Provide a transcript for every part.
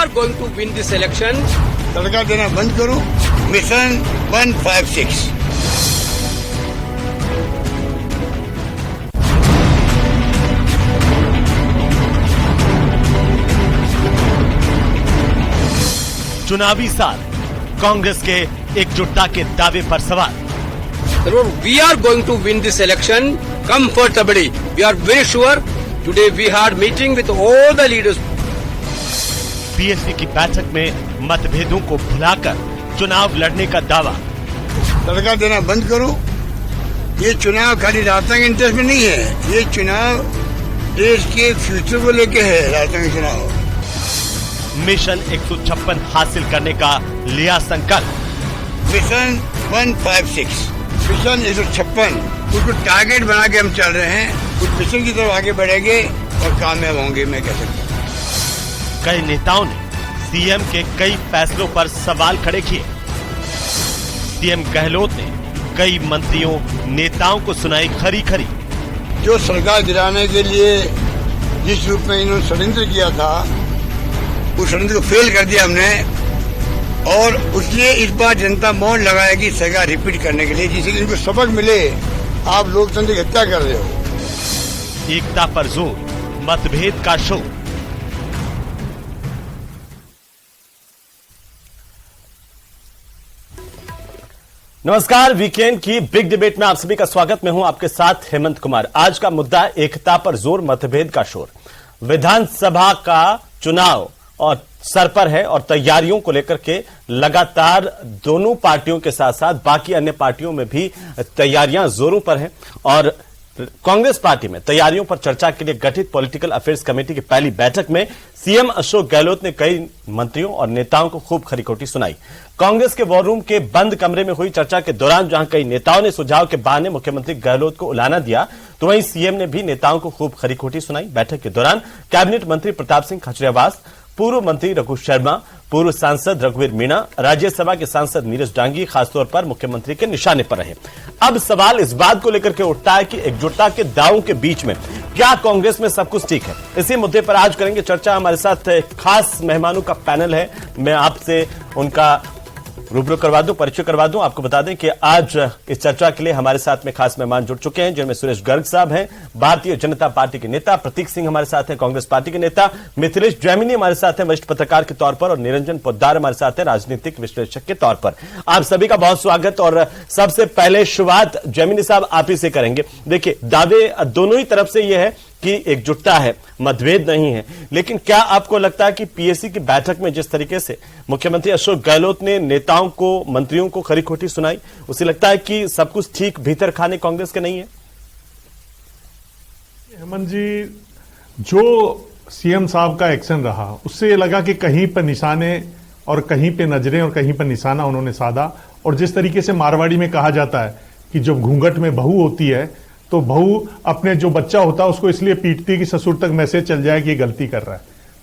are going to win this election. तड़का देना बंद करो। मिशन 156। चुनावी साल कांग्रेस के एकजुटता के दावे पर सवाल। We are going to win this election comfortably. We are very sure. Today we had meeting with all the leaders. BSP की बैठक में मतभेदों को भुलाकर चुनाव लड़ने का दावा। तड़का देना बंद करो। ये चुनाव खाली राजनीतिक इंटरेस्ट में नहीं है, ये चुनाव देश के फ्यूचर को लेके है। राजनीतिक चुनाव मिशन 156 हासिल करने का लिया संकल्प। मिशन 156, मिशन 156 उसको टारगेट बना के हम चल रहे हैं। उस मिशन की तरफ आगे बढ़ेंगे और कामयाब होंगे, मैं कह सकता हूँ। कई नेताओं ने सीएम के कई फैसलों पर सवाल खड़े किए। सीएम गहलोत ने कई मंत्रियों नेताओं को सुनाई खरी खरी। जो सरकार गिराने के लिए जिस रूप में इन्होंने षड्यंत्र किया था, उस षड्यंत्र को फेल कर दिया हमने, और उसलिए इस बार जनता मौन लगाएगी सरकार रिपीट करने के लिए, जिससे इनको सबक मिले। आप लोकतंत्र की हत्या कर रहे हो। एकता पर जोर, मतभेद का शोर। नमस्कार, वीकेंड की बिग डिबेट में आप सभी का स्वागत। मैं हूं आपके साथ हेमंत कुमार। आज का मुद्दा एकता पर जोर, मतभेद का शोर। विधानसभा का चुनाव और सर पर है और तैयारियों को लेकर के लगातार दोनों पार्टियों के साथ साथ बाकी अन्य पार्टियों में भी तैयारियां जोरों पर हैं। और कांग्रेस पार्टी में तैयारियों पर चर्चा के लिए गठित पॉलिटिकल अफेयर्स कमेटी की पहली बैठक में सीएम अशोक गहलोत ने कई मंत्रियों और नेताओं को खूब खरीखोटी सुनाई। कांग्रेस के वॉर रूम के बंद कमरे में हुई चर्चा के दौरान जहां कई नेताओं ने सुझाव के बहाने मुख्यमंत्री गहलोत को उलाना दिया, तो वहीं सीएम ने भी नेताओं को खूब खरीखोटी सुनाई। बैठक के दौरान कैबिनेट मंत्री प्रताप सिंह खाचरियावास, पूर्व मंत्री रघु शर्मा, पूर्व सांसद रघुवीर मीणा, राज्यसभा के सांसद नीरज डांगी खासतौर पर मुख्यमंत्री के निशाने पर रहे। अब सवाल इस बात को लेकर के उठता है कि एकजुटता के दावों के बीच में क्या कांग्रेस में सब कुछ ठीक है? इसी मुद्दे पर आज करेंगे चर्चा। हमारे साथ खास मेहमानों का पैनल है। मैं आपसे उनका रूबरू करवा दूं, परिचय करवा दूं। आपको बता दें कि आज इस चर्चा के लिए हमारे साथ में खास मेहमान जुड़ चुके हैं, जिनमें सुरेश गर्ग साहब हैं, भारतीय जनता पार्टी के नेता, प्रतीक सिंह हमारे साथ हैं, कांग्रेस पार्टी के नेता, मिथिलेश जैमिनी हमारे साथ हैं, वरिष्ठ पत्रकार के तौर पर, और निरंजन पोद्दार हमारे साथ हैं, राजनीतिक विश्लेषक के तौर पर। आप सभी का बहुत स्वागत। और सबसे पहले शुरुआत जैमिनी साहब आप ही से करेंगे। देखिए, दावे दोनों ही तरफ से यह है कि एकजुटता है, मतभेद नहीं है, लेकिन क्या आपको लगता है कि पीएसी की बैठक में जिस तरीके से मुख्यमंत्री अशोक गहलोत ने नेताओं को, मंत्रियों को खरी-खोटी सुनाई, उसे लगता है कि सब कुछ ठीक भीतर खाने कांग्रेस के नहीं है? हेमंत जी, जो सीएम साहब का एक्शन रहा उससे ये लगा कि कहीं पर निशाने और कहीं पे नजरें और कहीं पर निशाना उन्होंने साधा। और जिस तरीके से मारवाड़ी में कहा जाता है कि जब घूंघट में बहू होती है तो बहू अपने जो बच्चा होता है उसको इसलिए पीटती है कि ससुर तक मैसेज चल जाए कि ये गलती कर रहा है।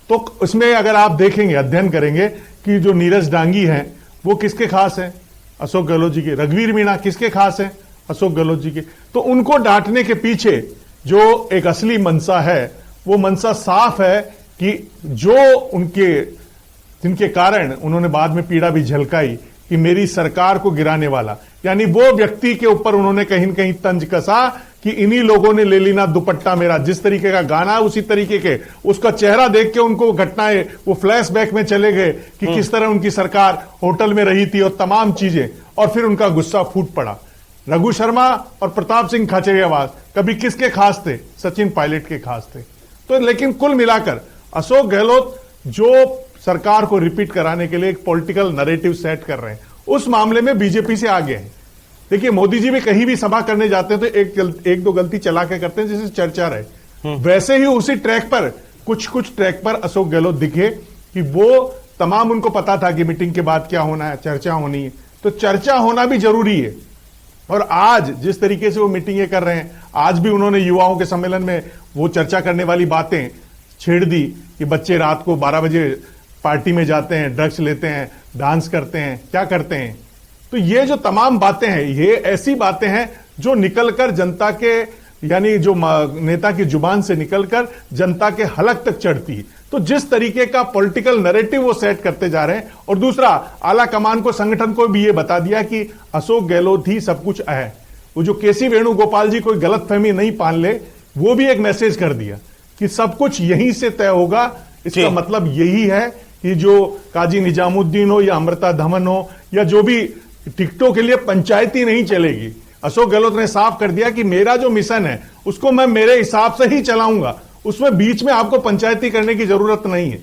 तो इसमें अगर आप देखेंगे, अध्ययन करेंगे कि जो नीरज डांगी हैं वो किसके खास हैं? अशोक गहलोत जी के। रघुवीर मीणा किसके खास हैं? अशोक गहलोत जी के। तो उनको डांटने के पीछे जो एक असली मंशा है, वो मंशा साफ है कि जो उनके, जिनके कारण उन्होंने बाद में पीड़ा भी झलकाई कि मेरी सरकार को गिराने वाला, यानी वो व्यक्ति के ऊपर उन्होंने कहीं न कहीं तंज कसा कि इन्हीं लोगों ने ले लेना दुपट्टा मेरा। जिस तरीके का गाना है उसी तरीके के, उसका चेहरा देख के उनको घटनाएं, वो फ्लैशबैक में चले गए कि किस तरह उनकी सरकार होटल में रही थी और तमाम चीजें, और फिर उनका गुस्सा फूट पड़ा। रघु शर्मा और प्रताप सिंह खाचरियावास कभी किसके खास थे? सचिन पायलट के खास थे। तो लेकिन कुल मिलाकर अशोक गहलोत जो सरकार को रिपीट कराने के लिए एक पॉलिटिकल नैरेटिव सेट कर रहे हैं, उस मामले में बीजेपी से आगे हैं। देखिए, मोदी जी भी कहीं भी सभा करने जाते हैं तो एक दो गलती चला के करते हैं, जैसे चर्चा रहे। वैसे ही उसी ट्रैक पर कुछ ट्रैक पर अशोक गहलोत दिखे कि वो तमाम, उनको पता था कि मीटिंग के बाद क्या होना है, चर्चा होनी है, तो चर्चा होना भी जरूरी है। और आज जिस तरीके से वो मीटिंगें कर रहे हैं, आज भी उन्होंने युवाओं के सम्मेलन में वो चर्चा करने वाली बातें छेड़ दी कि बच्चे रात को 12 बजे पार्टी में जाते हैं, ड्रग्स लेते हैं, डांस करते हैं, क्या करते हैं। तो ये जो तमाम बातें हैं, ये ऐसी बातें हैं जो निकलकर जनता के यानी जो नेता की जुबान से निकलकर जनता के हलक तक चढ़ती है। तो जिस तरीके का पॉलिटिकल नैरेटिव वो सेट करते जा रहे हैं, और दूसरा आला कमान को, संगठन को भी ये बता दिया कि अशोक गहलोत ही सब कुछ है। वो जो केसी वेणुगोपाल जी कोई गलतफहमी नहीं पाल ले, वो भी एक मैसेज कर दिया कि सब कुछ यहीं से तय होगा। इसका मतलब यही है कि जो काजी निजामुद्दीन हो या अमृता धवन हो या जो भी, टिकटों के लिए पंचायती नहीं चलेगी। अशोक गहलोत ने साफ कर दिया कि मेरा जो मिशन है उसको मैं मेरे हिसाब से ही चलाऊंगा, उसमें बीच में आपको पंचायती करने की जरूरत नहीं है।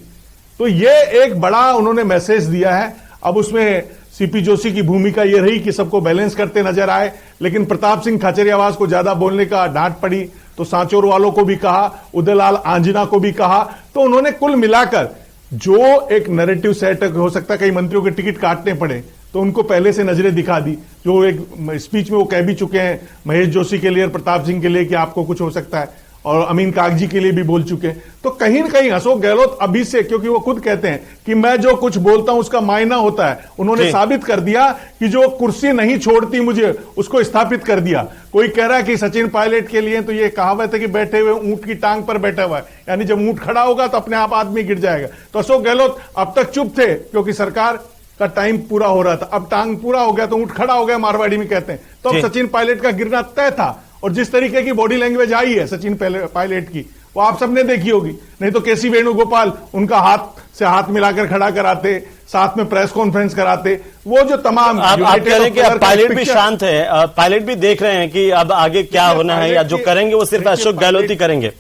तो ये एक बड़ा उन्होंने मैसेज दिया है। अब उसमें सीपी जोशी की भूमिका ये रही कि सबको बैलेंस करते नजर आए, लेकिन प्रताप सिंह खाचरियावास को ज्यादा बोलने का डांट पड़ी, तो सांचौर वालों को भी कहा, उदयलाल आंजना को भी कहा। तो उन्होंने कुल मिलाकर जो एक नैरेटिव सेट हो सकता है, कई मंत्रियों के टिकट काटने पड़े तो उनको पहले से नजरें दिखा दी। जो एक स्पीच में वो कह भी चुके हैं महेश जोशी के लिए और प्रताप सिंह के लिए कि आपको कुछ हो सकता है, और अमीन कागजी के लिए भी बोल चुके हैं। तो कहीं ना कहीं अशोक गहलोत अभी से, क्योंकि वो खुद कहते हैं कि मैं जो कुछ बोलता हूं उसका मायना होता है, उन्होंने साबित कर दिया कि जो कुर्सी नहीं छोड़ती मुझे उसको स्थापित कर दिया। कोई कह रहा है कि सचिन पायलट के लिए तो ये कहावत है कि बैठे हुए ऊंट की टांग पर बैठा हुआ है, यानी जब ऊंट खड़ा होगा तो अपने आप आदमी गिर जाएगा। तो अशोक गहलोत अब तक चुप थे क्योंकि सरकार का टाइम पूरा हो रहा था, अब टांग पूरा हो गया तो ऊंट खड़ा हो गया, मारवाड़ी में कहते हैं। तो अब सचिन पायलट का गिरना तय था, और जिस तरीके की बॉडी लैंग्वेज आई है सचिन पायलट की, वो आप सबने देखी होगी। नहीं तो केसी वेणुगोपाल उनका हाथ से हाथ मिलाकर खड़ा कराते, साथ में प्रेस कॉन्फ्रेंस कराते, वो जो तमाम आप कह रहे हैं कि अब पायलट भी शांत है, पायलट भी देख रहे हैं कि अब आगे क्या होना है, या जो करेंगे वो सिर्फ अशोक गहलोत ही करेंगे।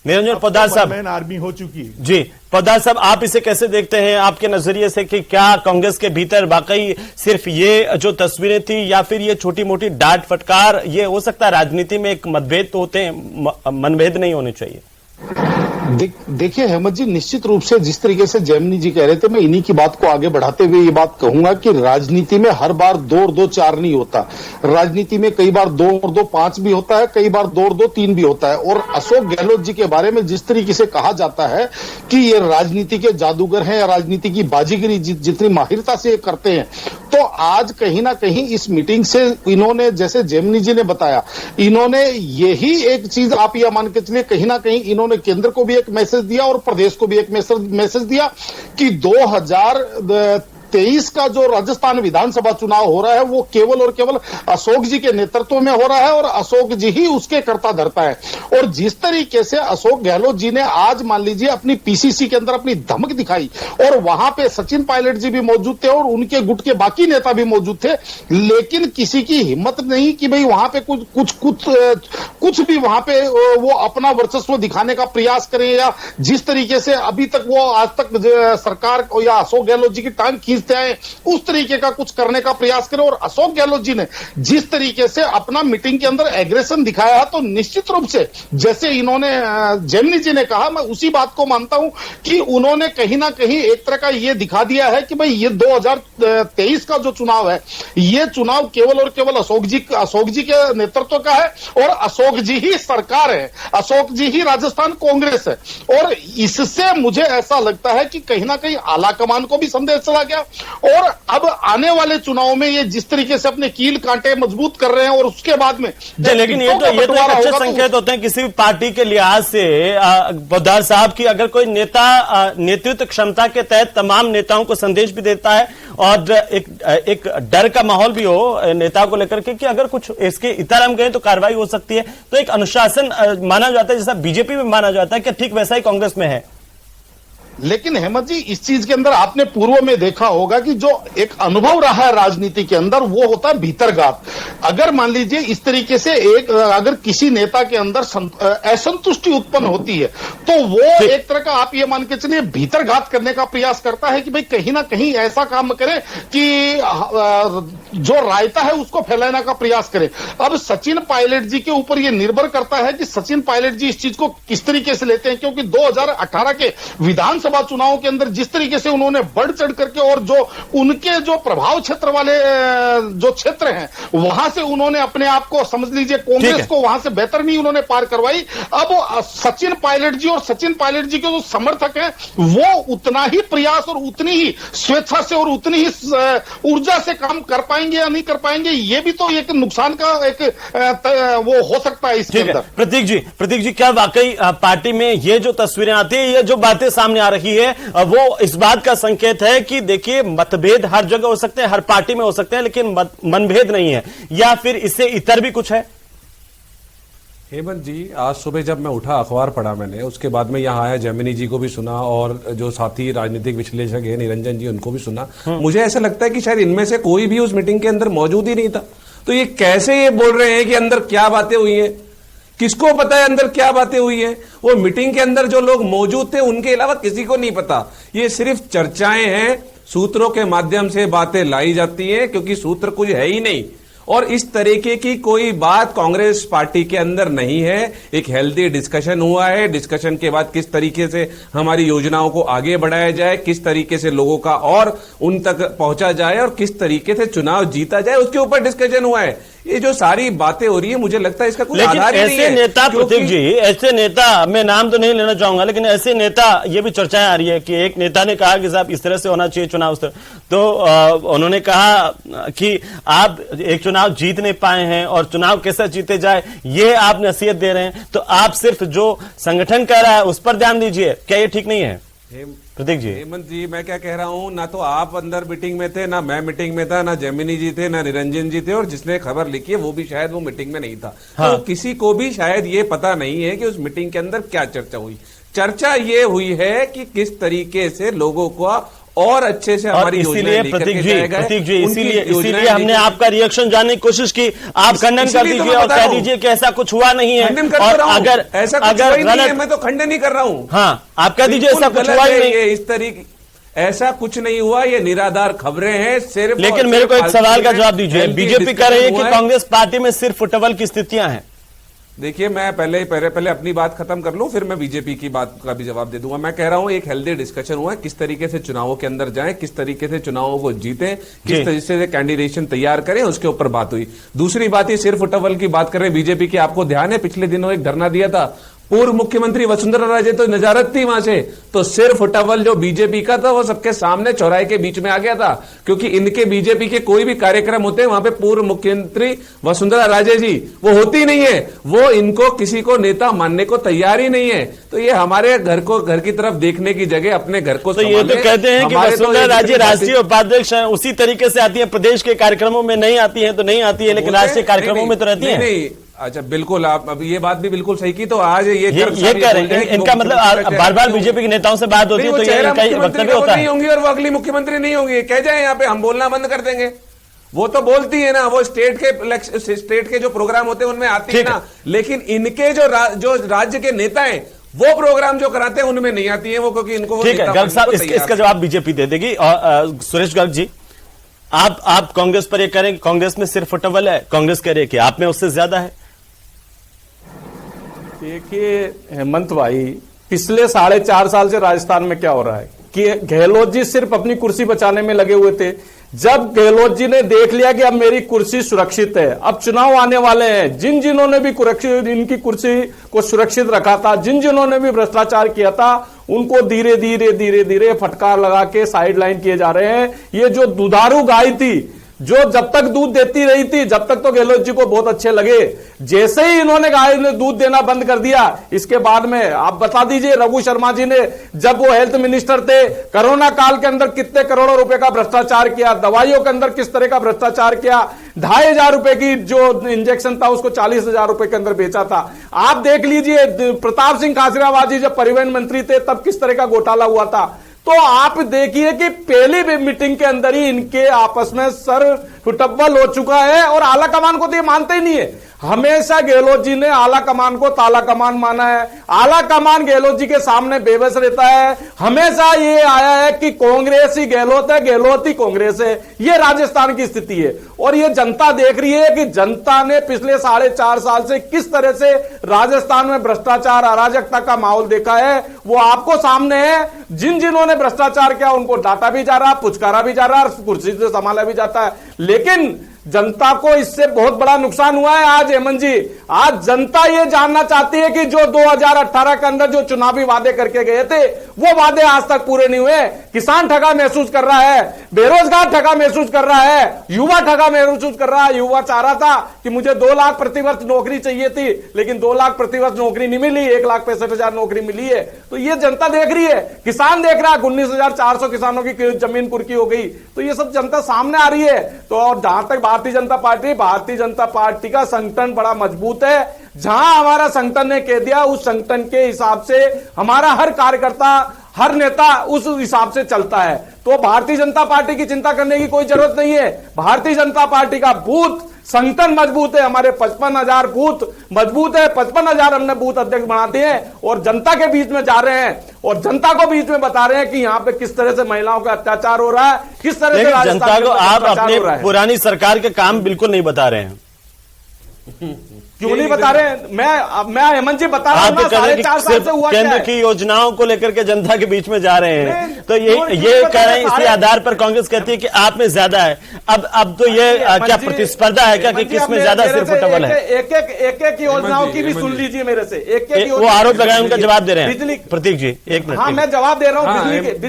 निरंजन पोद्दार साहब, आर्मी हो चुकी है जी। पोद्दार साहब, आप इसे कैसे देखते हैं आपके नजरिए से कि क्या कांग्रेस के भीतर वाकई सिर्फ ये जो तस्वीरें थी, या फिर ये छोटी मोटी डांट फटकार, ये हो सकता है राजनीति में एक मतभेद तो होते हैं, मनभेद नहीं होने चाहिए? देखिए हेमंत जी, निश्चित रूप से जिस तरीके से जैमिनी जी कह रहे थे, मैं इन्हीं की बात को आगे बढ़ाते हुए ये बात कहूंगा कि राजनीति में हर बार 2 और 2 4 नहीं होता। राजनीति में कई बार 2 और 2 5 भी होता है, कई बार 2 और 2 3 भी होता है। और अशोक गहलोत जी के बारे में जिस तरीके से कहा जाता है कि ये राजनीति के जादूगर हैं या राजनीति की बाजीगरी जितनी माहिरता से करते हैं, तो आज कहीं ना कहीं इस मीटिंग से इन्होंने, जैसे जैमिनी जी ने बताया, इन्होंने यही एक चीज आप यह मान के चलिए, कहीं ना कहीं इन्होंने केंद्र को भी एक मैसेज दिया और प्रदेश को भी एक मैसेज दिया कि 2023 का जो राजस्थान विधानसभा चुनाव हो रहा है वो केवल और केवल अशोक जी के नेतृत्व में हो रहा है और अशोक जी ही उसके कर्ता धर्ता है। और जिस तरीके से अशोक गहलोत जी ने आज मान लीजिए अपनी पीसीसी के अंदर अपनी धमक दिखाई, और वहां पे सचिन पायलट जी भी मौजूद थे और उनके गुट के बाकी नेता भी मौजूद थे, लेकिन किसी की हिम्मत नहीं कि भाई वहां पे कुछ भी वहां पे वो अपना वर्चस्व दिखाने का प्रयास करें, या जिस तरीके से अभी तक वो आज तक सरकार या अशोक गहलोत जी की टांग खींचते आए उस तरीके का कुछ करने का प्रयास करें। और अशोक गहलोत जी ने जिस तरीके से अपना मीटिंग के अंदर एग्रेशन दिखाया, तो निश्चित रूप से जैसे इन्होंने जैमिनी जी ने कहा, मैं उसी बात को मानता हूं कि उन्होंने कहीं ना कहीं एक तरह का ये दिखा दिया है कि भाई ये 2023 का जो चुनाव है, ये चुनाव केवल और केवल अशोक जी के नेतृत्व का है, और अशोक जी ही सरकार है, अशोक जी ही राजस्थान कांग्रेस है। और इससे मुझे ऐसा लगता है कि कहीं ना कहीं आला कमान को भी संदेश चला गया, और अब आने वाले चुनाव में ये जिस तरीके से अपने कील कांटे मजबूत कर रहे हैं, और उसके बाद में लेकिन ये तो एक अच्छे संकेत होते हैं किसी भी पार्टी के लिहाज से, पोद्दार साहब, की अगर कोई नेता नेतृत्व क्षमता के तहत तमाम नेताओं को संदेश भी देता है, और एक डर का माहौल भी हो नेताओं को लेकर के कि अगर कुछ इसके इतर हम गए तो कार्रवाई हो सकती है, तो एक अनुशासन माना जाता है, जैसा बीजेपी में माना जाता है, कि ठीक वैसा ही कांग्रेस में है। लेकिन हेमंत जी, इस चीज के अंदर आपने पूर्व में देखा होगा कि जो एक अनुभव रहा है राजनीति के अंदर, वो होता है भीतरघात। अगर मान लीजिए इस तरीके से अगर किसी नेता के अंदर असंतुष्टि उत्पन्न होती है, तो वो एक तरह का आप ये मान के चलिए भीतरघात करने का प्रयास करता है कि भाई कहीं ना कहीं ऐसा काम करे कि जो रायता है उसको फैलाने का प्रयास करे। अब सचिन पायलट जी के ऊपर यह निर्भर करता है कि सचिन पायलट जी इस चीज को किस तरीके से लेते हैं, क्योंकि 2018 के विधानसभा विधानसभा चुनाव के अंदर जिस तरीके से उन्होंने बढ़ चढ़ करके और जो उनके जो प्रभाव क्षेत्र वाले जो क्षेत्र हैं वहां से उन्होंने अपने आप को समझ लीजिए कांग्रेस को वहां से बेहतर नहीं उन्होंने पार करवाई। अब सचिन पायलट जी और सचिन पायलट जी के जो समर्थक हैं वो उतना ही प्रयास और उतनी ही स्वेच्छा से और उतनी ही ऊर्जा से काम कर पाएंगे या नहीं कर पाएंगे, ये भी तो एक नुकसान का एक वो हो सकता है इसके अंदर। प्रतीक जी क्या वाकई पार्टी में ये जो तस्वीरें आती है, ये जो बातें सामने आ रही है, वो इस बात का संकेत है कि देखिए मतभेद हर जगह हो सकते हैं, हर पार्टी में हो सकते हैं, लेकिन मनभेद नहीं है, या फिर इससे इतर भी कुछ है? हेमंत जी, आज सुबह जब मैं उठा अखबार पढ़ा मैंने, उसके बाद में यहाँ आया, जैमिनी जी को भी सुना और जो साथी राजनीतिक विश्लेषक है निरंजन जी उनको भी सुना। मुझे ऐसा लगता है कि शायद इनमें से कोई भी उस मीटिंग के अंदर मौजूद ही नहीं था। तो ये कैसे ये बोल रहे हैं कि अंदर क्या बातें हुई हैं? किसको पता है अंदर क्या बातें हुई हैं? वो मीटिंग के अंदर जो लोग मौजूद थे उनके अलावा किसी को नहीं पता। ये सिर्फ चर्चाएं हैं, सूत्रों के माध्यम से बातें लाई जाती हैं, क्योंकि सूत्र कुछ है ही नहीं। और इस तरीके की कोई बात कांग्रेस पार्टी के अंदर नहीं है। एक हेल्दी डिस्कशन हुआ है, डिस्कशन के बाद किस तरीके से हमारी योजनाओं को आगे बढ़ाया जाए, किस तरीके से लोगों का और उन तक पहुंचा जाए और किस तरीके से चुनाव जीता जाए, उसके ऊपर डिस्कशन हुआ है। ये जो सारी बातें हो रही है, मुझे लगता है इसका कोई आधार ही नहीं है। ऐसे नेता, प्रतीक जी, ऐसे नेता, मैं नाम तो नहीं लेना चाहूंगा, लेकिन ऐसे नेता, ये भी चर्चाएं आ रही है कि एक नेता ने कहा कि साहब इस तरह से होना चाहिए चुनाव, तो उन्होंने कहा कि आप एक चुनाव जीत नहीं पाए हैं और चुनाव कैसे जीते जाए ये आप नसीहत दे रहे हैं, तो आप सिर्फ जो संगठन कह रहा है उस पर ध्यान दीजिए, क्या ये ठीक नहीं है? प्रतीक जी, हेमंत जी, मैं क्या कह रहा हूं, ना तो आप अंदर मीटिंग में थे, ना मैं मीटिंग में था, ना जैमिनी जी थे, ना निरंजन जी थे, और जिसने खबर लिखी है वो भी शायद वो मीटिंग में नहीं था। हाँ। तो किसी को भी शायद ये पता नहीं है कि उस मीटिंग के अंदर क्या चर्चा हुई। चर्चा ये हुई है कि किस तरीके से लोगों को और अच्छे से हमारी इसीलिए प्रतीक जी इसीलिए हमने आपका रिएक्शन जानने की कोशिश की। आप खंडन कर दीजिए और कह दीजिए कि ऐसा कुछ हुआ नहीं है, और अगर गलत, मैं तो खंडन नहीं कर रहा हूं। हाँ, आप कह दीजिए ऐसा कुछ हुआ ही नहीं, इस तरीके ऐसा कुछ नहीं हुआ, ये निराधार खबरें हैं सिर्फ। लेकिन मेरे को एक सवाल का जवाब दीजिए, बीजेपी कह रही है कि कांग्रेस पार्टी में सिर्फ फुटबॉल की स्थितियां हैं। देखिए, मैं पहले अपनी बात खत्म कर लूं, फिर मैं बीजेपी की बात का भी जवाब दे दूंगा। मैं कह रहा हूं एक हेल्दी डिस्कशन हुआ है, किस तरीके से चुनावों के अंदर जाएं, किस तरीके से चुनावों को जीतें, किस तरीके से कैंडिडेशन तैयार करें, उसके ऊपर बात हुई। दूसरी बात, ये सिर्फ फुटबॉल की बात कर रहे हैं बीजेपी की। आपको ध्यान है पिछले दिनों एक धरना दिया था, पूर्व मुख्यमंत्री वसुंधरा राजे तो नजारत थी वहां से, तो सिर्फ फुटबॉल जो बीजेपी का था वो सबके सामने चौराहे के बीच में आ गया था, क्योंकि इनके बीजेपी के कोई भी कार्यक्रम होते हैं वहां पे पूर्व मुख्यमंत्री वसुंधरा राजे जी वो होती नहीं है, वो इनको किसी को नेता मानने को तैयार ही नहीं है। तो ये हमारे घर की तरफ देखने की जगह अपने घर को, तो ये तो कहते हैं कि वसुंधरा राजे राष्ट्रीय उपाध्यक्ष हैं, उसी तरीके से आती है, प्रदेश के कार्यक्रमों में नहीं आती है तो नहीं आती है, लेकिन राष्ट्रीय कार्यक्रमों में तो रहती है। नहीं, अच्छा, बिल्कुल, आप अब ये बात भी बिल्कुल सही की। तो आज ये कह रहे हैं, इनका मतलब बार बार बीजेपी के नेताओं से बात होती है तो ये वक्तव्य होता है नहीं होंगी और वो अगली मुख्यमंत्री नहीं होंगी, कह जाए यहाँ पे हम बोलना बंद कर देंगे। वो तो बोलती है ना, वो स्टेट के जो प्रोग्राम होते हैं उनमें आती है ना, लेकिन इनके जो राज्य के नेता हैं वो प्रोग्राम जो कराते हैं उनमें नहीं आती है वो, क्योंकि इनको। ठीक है, गर्ग साहब, इसका जवाब बीजेपी दे देगी। और सुरेश गर्ग जी, आप कांग्रेस पर ये कह रहे हैं कि कांग्रेस में सिर्फ फुटबॉल है, कांग्रेस कह रही है कि आप में उससे ज्यादा है। देखिए हेमंत भाई, पिछले 4.5 साल से राजस्थान में क्या हो रहा है कि गहलोत जी सिर्फ अपनी कुर्सी बचाने में लगे हुए थे। जब गहलोत जी ने देख लिया कि अब मेरी कुर्सी सुरक्षित है, अब चुनाव आने वाले हैं, जिन्होंने भी इनकी कुर्सी को सुरक्षित रखा था, जिन्होंने भी भ्रष्टाचार किया था, उनको धीरे धीरे फटकार लगा के साइड लाइन किए जा रहे हैं। ये जो दुधारू गाय थी, जो जब तक दूध देती रही थी, जब तक तो गहलोत जी को बहुत अच्छे लगे, जैसे ही इन्होंने गाय ने दूध देना बंद कर दिया, इसके बाद में आप बता दीजिए, रघु शर्मा जी ने जब वो हेल्थ मिनिस्टर थे, कोरोना काल के अंदर कितने करोड़ों रुपए का भ्रष्टाचार किया, दवाइयों के अंदर किस तरह का भ्रष्टाचार किया, 2,500 रुपए की जो इंजेक्शन था उसको 40,000 रुपए के अंदर बेचा था। आप देख लीजिए, प्रताप सिंह खाचरियावास जी जब परिवहन मंत्री थे तब किस तरह का घोटाला हुआ था। तो आप देखिए कि पहली मीटिंग के अंदर ही इनके आपस में सर फुटबॉल हो चुका है और आला कमान को तो ये मानते ही नहीं है। हमेशा गहलोत जी ने आला कमान को ताला कमान माना है। आला कमान गहलोत जी के सामने बेबस रहता है। हमेशा ये आया है कि कांग्रेस ही गहलोत है, गहलोत ही कांग्रेस है। ये राजस्थान की स्थिति है और ये जनता देख रही है कि जनता ने पिछले 4.5 साल से किस तरह से राजस्थान में भ्रष्टाचार अराजकता का माहौल देखा है, वो आपको सामने है। जिन्होंने भ्रष्टाचार किया उनको डांटा भी जा रहा, पुचकारा भी जा रहा, कुर्सी से संभाला भी जाता है, लेकिन जनता को इससे बहुत बड़ा नुकसान हुआ है। आज हेमंत जी, आज जनता यह जानना चाहती है कि जो 2018 के अंदर जो चुनावी वादे करके गए थे वो वादे आज तक पूरे नहीं हुए। किसान ठगा महसूस कर रहा है, बेरोजगार ठगा महसूस कर रहा है, युवा ठगा महसूस कर रहा है। युवा चाह रहा था कि मुझे 2 लाख प्रतिवर्ष नौकरी चाहिए थी, लेकिन 2 लाख प्रतिवर्ष नौकरी नहीं मिली, 1,65,000 नौकरी मिली है। तो ये जनता देख रही है, किसान देख रहा है, 19,400 किसानों की जमीन कुर्की हो गई। तो ये सब जनता सामने आ रही है। तो और जहां तक भारतीय जनता पार्टी का संगठन बड़ा मजबूत है। जहां हमारा संगठन ने कह दिया उस संगठन के हिसाब से हमारा हर कार्यकर्ता, हर नेता उस हिसाब से चलता है। तो भारतीय जनता पार्टी की चिंता करने की कोई जरूरत नहीं है। भारतीय जनता पार्टी का बूथ संगठन मजबूत है, हमारे 55,000 बूथ मजबूत है, 55,000 हमने बूथ अध्यक्ष बनाते हैं और जनता के बीच में जा रहे हैं और जनता को बीच में बता रहे हैं कि यहां पे किस तरह से महिलाओं का अत्याचार हो रहा है, किस तरह से जनता को आप अपने पुरानी सरकार के काम बिल्कुल नहीं बता रहे हैं। क्यों नहीं बता रहे हैं? मैं हेमंत जी बता रहा हूं ना, 4.5 साल से हुआ केंद्र की योजनाओं को लेकर के जनता के बीच में जा रहे हैं। तो ये कह रहे हैं, इसी आधार पर कांग्रेस कहती है कि आप में ज्यादा है। अब तो ये क्या प्रतिस्पर्धा है क्या कि किसमें ज्यादा सिर्फ डबल है? एक योजनाओं की भी सुन लीजिए मेरे से। एक वो आरोप लगाए, उनका जवाब दे रहे हैं प्रतीक जी। 1 मिनट। हाँ, मैं जवाब दे रहा हूँ।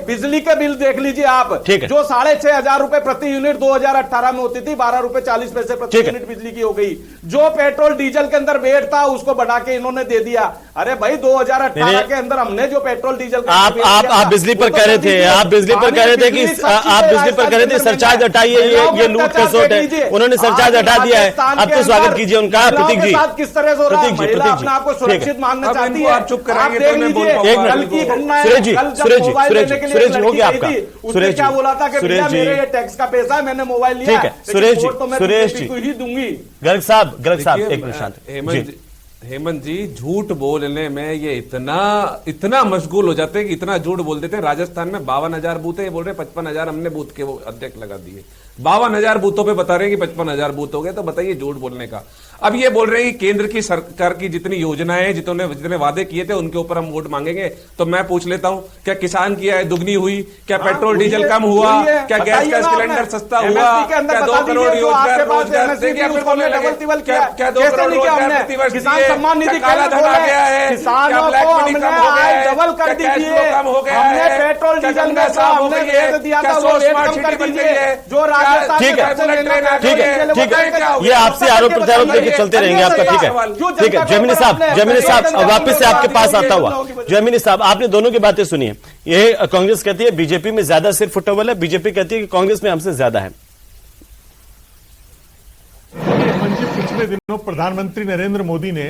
बिजली के बिल देख लीजिए आप, जो 6,500 रुपए प्रति यूनिट 2018 में होती थी, 12 रुपए 40 पैसे प्रति यूनिट बिजली की हो गई। जो पेट्रोल डीजल के अंदर वेट था उसको बढ़ा के इन्होंने दे दिया। अरे भाई 2018 के अंदर हमने जो पेट्रोल डीजल आप बिजली पर कह रहे थे, आप बिजली पर कह रहे थे कि आप बिजली पर कह रहे थे सरचार्ज हटाइए, ये लूट खसोट है। उन्होंने सरचार्ज हटा दिया है। अब तो स्वागत कीजिए उनका। प्रतीक जी किस तरह से हो रहा है, महिला अपने आपको सुरक्षित मानना चाहती है। आप चुप कराएंगे तो मैं बोल पाऊंगा। सुरेश जी हो गया आपका। सुरेश क्या बोला था कि भैया मेरे ये टैक्स का पैसा है, मैंने मोबाइल लिया। ठीक है सुरेश जी ही दूंगी। गर्ग साहब एक निशान। हेमंत जी, झूठ बोलने में ये इतना मशगूल हो जाते हैं कि इतना झूठ बोल देते हैं। राजस्थान में 52,000 बूथ है, ये बोल रहे 55,000 हमने बूथ के वो अध्यक्ष लगा दिए। 52,000 बूथों पे बता रहे हैं कि 55,000 बूथ हो गए। तो बताइए झूठ बोलने का। अब ये बोल रहे हैं कि केंद्र की सरकार की जितनी योजनाएं, जितने वादे किए थे उनके ऊपर हम वोट मांगेंगे। तो मैं पूछ लेता हूं, क्या किसान की आय दुगनी हुई? क्या पेट्रोल डीजल कम हुआ? क्या गैस का सिलेंडर सस्ता हुआ? क्या 2 करोड़ रोजगार क्या 2 करोड़ रोजगार प्रतिवर्ष किसान सम्मान निधि काला धन आ गया है? किसानों को हमने आय डबल कर दी है, कम हो गया हमने है, पेट्रोल डीजल में साफ हो गई है, दिया था वो रेट कम कर दीजिए। जो राजस्थान ठीक है, ये आपसे आरोप प्रत्यारोप लेके चलते रहेंगे आपका। ठीक है जैमिनी साहब वापस से आपके पास आता हुआ। जैमिनी साहब, आपने दोनों की बातें सुनी है। ये कांग्रेस कहती है बीजेपी में ज्यादा सिर्फ फुटबॉल है, बीजेपी कहती है कि कांग्रेस में हमसे ज्यादा है। पिछले दिनों प्रधानमंत्री नरेंद्र मोदी ने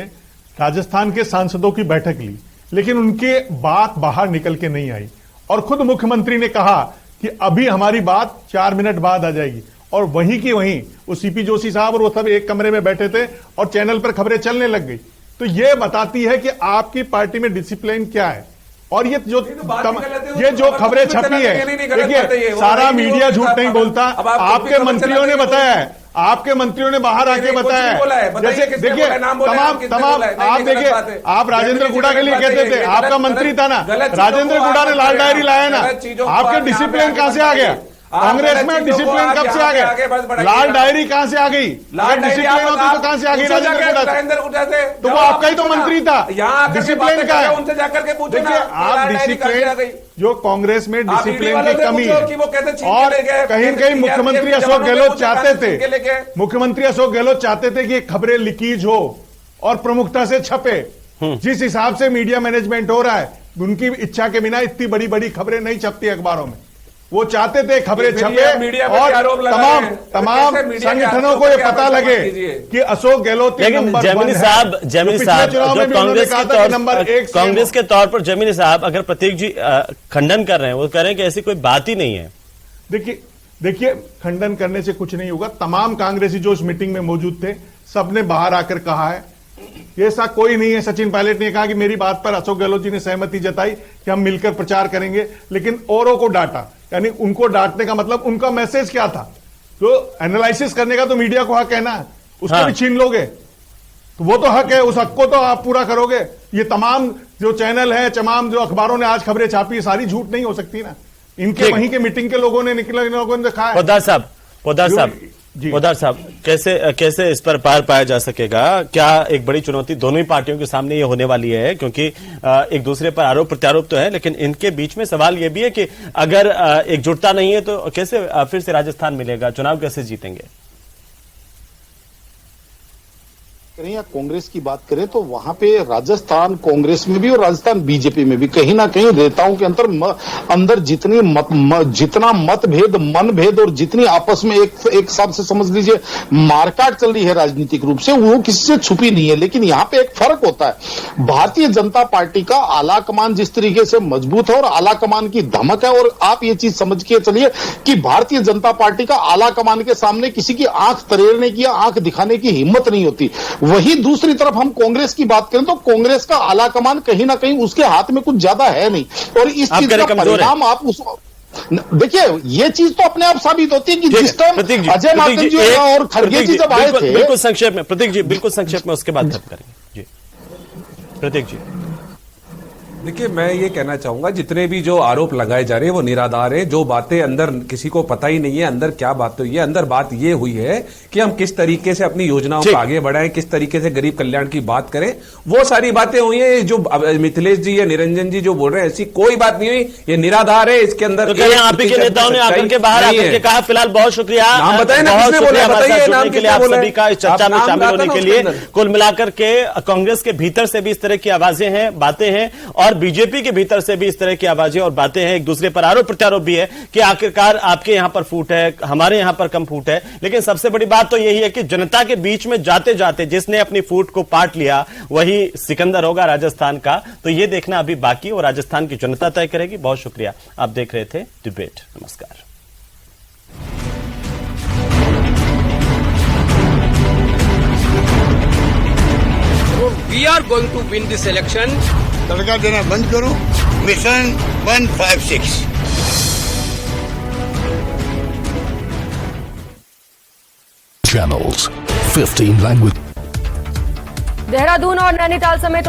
राजस्थान के सांसदों की बैठक ली, लेकिन उनके बात बाहर निकल के नहीं आई और खुद मुख्यमंत्री ने कहा कि अभी हमारी बात 4 मिनट बाद आ जाएगी। और वहीं की वहीं वो सीपी जोशी साहब और वो सब एक कमरे में बैठे थे और चैनल पर खबरें चलने लग गई। तो ये बताती है कि आपकी पार्टी में डिसिप्लिन क्या है। और ये जो खबरें छपी है, देखिए सारा मीडिया झूठ नहीं बोलता। आपके मंत्रियों ने बताया है, आपके मंत्रियों ने बाहर आके बताया है। जैसे देखिए तमाम आप देखिए, आप राजेंद्र गुड़ा के लिए कहते थे, आपका मंत्री था ना, राजेंद्र गुड़ा ने लाल डायरी लाया ना। आपके डिसिप्लिन कहां से आ गया? कांग्रेस में डिसिप्लिन कब से आ गया? लाल डायरी कहां से आ गई? डिसिप्लिन होती तो कहां से आ गई? राजेंद्र गुड़ा से तो वो आपका ही तो मंत्री था। डिसिप्लिन का है, उनसे जाकर के पूछो। देखिए आप डिसिप्लिन, जो कांग्रेस में डिसिप्लिन की कमी है। और कहीं कहीं मुख्यमंत्री अशोक गहलोत चाहते थे, मुख्यमंत्री अशोक गहलोत चाहते थे कि खबरें लीकेज हो और प्रमुखता से छपे। जिस हिसाब से मीडिया मैनेजमेंट हो रहा है, उनकी इच्छा के बिना इतनी बड़ी बड़ी खबरें नहीं छपती अखबारों में। वो चाहते थे खबरें छपे और तमाम संगठनों को ये पता लगे कि अशोक गहलोत जैमिनी साहब जो कांग्रेस के तौर पर जैमिनी साहब, अगर प्रतीक जी खंडन कर रहे हैं, वो कह रहे हैं कि ऐसी कोई बात ही नहीं है। देखिए देखिए, खंडन करने से कुछ नहीं होगा। तमाम कांग्रेसी जो इस मीटिंग में मौजूद थे, सबने बाहर आकर कहा है, ऐसा कोई नहीं है। सचिन पायलट ने कहा कि मेरी बात पर अशोक गहलोत जी ने सहमति जताई कि हम मिलकर प्रचार करेंगे, लेकिन औरों को डांटा। यानी उनको डांटने का मतलब उनका मैसेज क्या था? तो एनालिसिस करने का तो मीडिया को हक है ना, उसको भी छीन लोगे तो वो तो हक है, उस हक को तो आप पूरा करोगे। ये तमाम जो चैनल है, तमाम जो अखबारों ने आज खबरें छापी, सारी झूठ नहीं हो सकती ना। इनके वहीं के मीटिंग के लोगों ने लोगों ने दिखाया। पोद्दार साहब कैसे इस पर पार पाया जा सकेगा? क्या एक बड़ी चुनौती दोनों ही पार्टियों के सामने ये होने वाली है? क्योंकि एक दूसरे पर आरोप प्रत्यारोप तो है, लेकिन इनके बीच में सवाल ये भी है कि अगर एकजुटता नहीं है तो कैसे फिर से राजस्थान मिलेगा, चुनाव कैसे जीतेंगे? करें या कांग्रेस की बात करें तो वहां पे राजस्थान कांग्रेस में भी और राजस्थान बीजेपी में भी कहीं ना कहीं नेताओं के अंदर जितना मतभेद, मनभेद और जितनी आपस में एक हिसाब से समझ लीजिए मारकाट चल रही है राजनीतिक रूप से, वो किसी से छुपी नहीं है। लेकिन यहाँ पे एक फर्क होता है। भारतीय जनता पार्टी का आला कमान जिस तरीके से मजबूत है और आला कमान की धमक है, और आप ये चीज समझ के चलिए कि भारतीय जनता पार्टी का आला कमान के सामने किसी की आंख तरेड़ने की या आंख दिखाने की हिम्मत नहीं होती। वही दूसरी तरफ हम कांग्रेस की बात करें तो कांग्रेस का आला कमान कहीं ना कहीं उसके हाथ में कुछ ज्यादा है नहीं, और इस चीज का परिणाम आप उस देखिए, ये चीज तो अपने आप साबित होती है कि जिस टाइम अजय माकन जी और खड़गे जी जब आए थे। बिल्कुल संक्षेप में प्रतीक जी, बिल्कुल संक्षेप में, उसके बाद खत्म करेंगे जी। प्रतीक जी, देखिए, मैं ये कहना चाहूंगा, जितने भी जो आरोप लगाए जा रहे हैं वो निराधार है। जो बातें अंदर किसी को पता ही नहीं है अंदर क्या बात हुई है। अंदर बात ये हुई है कि हम किस तरीके से अपनी योजनाओं को आगे बढ़ाएं, किस तरीके से गरीब कल्याण की बात करें, वो सारी बातें हुई है। जो मिथिलेश जी या निरंजन जी जो बोल रहे हैं, ऐसी कोई बात नहीं हुई, ये निराधार है। इसके अंदर तो आप ही के नेताओं ने आकर के बाहर आकर के कहा। फिलहाल बहुत शुक्रिया, नाम बताइए ना, किसने बोला, बताइए नाम के लिए, आप सभी का इस चर्चा में शामिल होने के लिए। कुल मिलाकर के कांग्रेस के भीतर से भी इस तरह की आवाजें हैं, बातें हैं, और बीजेपी के भीतर से भी इस तरह की आवाजें और बातें हैं। एक दूसरे पर आरोप प्रत्यारोप भी है कि आखिरकार आपके यहां पर फूट है, हमारे यहां पर कम फूट है। लेकिन सबसे बड़ी बात तो यही है कि जनता के बीच में जाते जाते जिसने अपनी फूट को पाट लिया वही सिकंदर होगा राजस्थान का। तो यह देखना अभी बाकी और राजस्थान की जनता तय करेगी। बहुत शुक्रिया, आप देख रहे थे डिबेट। नमस्कार। We are going to win this election. तड़का देना बंद करो। मिशन 156। Channels, 15 language. देहरादून और नैनीताल समेत